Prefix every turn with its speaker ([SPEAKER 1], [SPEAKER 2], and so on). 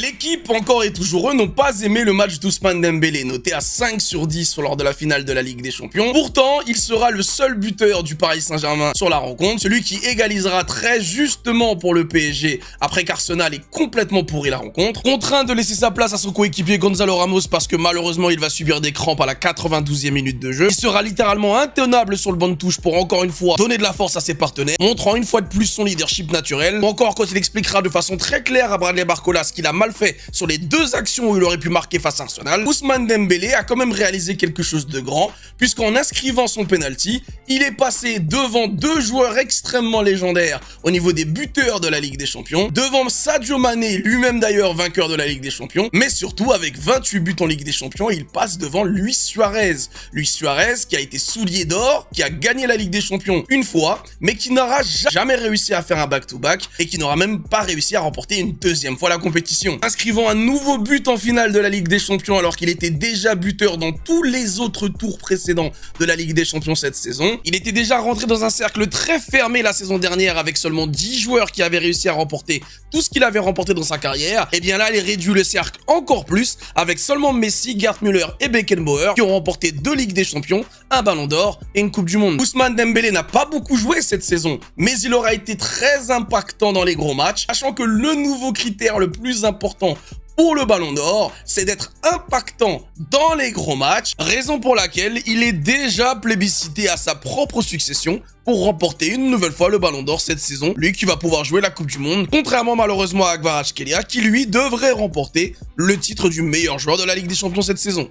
[SPEAKER 1] L'équipe, encore et toujours eux, n'ont pas aimé le match d'Ousmane Dembélé, noté à 5 sur 10 lors de la finale de la Ligue des Champions. Pourtant, il sera le seul buteur du Paris Saint-Germain sur la rencontre, celui qui égalisera très justement pour le PSG après qu'Arsenal ait complètement pourri la rencontre. Contraint de laisser sa place à son coéquipier Gonzalo Ramos parce que malheureusement il va subir des crampes à la 92e minute de jeu. Il sera littéralement intenable sur le banc de touche pour encore une fois donner de la force à ses partenaires, montrant une fois de plus son leadership naturel. Ou encore quand il expliquera de façon très claire à Bradley Barcola ce qu'il a mal fait sur les deux actions où il aurait pu marquer face à Arsenal, Ousmane Dembélé a quand même réalisé quelque chose de grand, puisqu'en inscrivant son penalty, il est passé devant deux joueurs extrêmement légendaires au niveau des buteurs de la Ligue des Champions, devant Sadio Mané, lui-même d'ailleurs vainqueur de la Ligue des Champions, mais surtout avec 28 buts en Ligue des Champions, il passe devant Luis Suarez. Luis Suarez qui a été soulier d'or, qui a gagné la Ligue des Champions une fois, mais qui n'aura jamais réussi à faire un back-to-back et qui n'aura même pas réussi à remporter une deuxième fois la compétition. Inscrivant un nouveau but en finale de la Ligue des Champions alors qu'il était déjà buteur dans tous les autres tours précédents de la Ligue des Champions cette saison. Il était déjà rentré dans un cercle très fermé la saison dernière avec seulement 10 joueurs qui avaient réussi à remporter tout ce qu'il avait remporté dans sa carrière. Et bien là, il réduit le cercle encore plus avec seulement Messi, Gerd Müller et Beckenbauer qui ont remporté 2 Ligues des Champions, un Ballon d'Or et une Coupe du Monde. Ousmane Dembélé n'a pas beaucoup joué cette saison, mais il aura été très impactant dans les gros matchs, sachant que le nouveau critère le plus important pour le Ballon d'Or, c'est d'être impactant dans les gros matchs, raison pour laquelle il est déjà plébiscité à sa propre succession pour remporter une nouvelle fois le Ballon d'Or cette saison, lui qui va pouvoir jouer la Coupe du Monde, contrairement malheureusement à Kvaratskhelia qui lui devrait remporter le titre du meilleur joueur de la Ligue des Champions cette saison.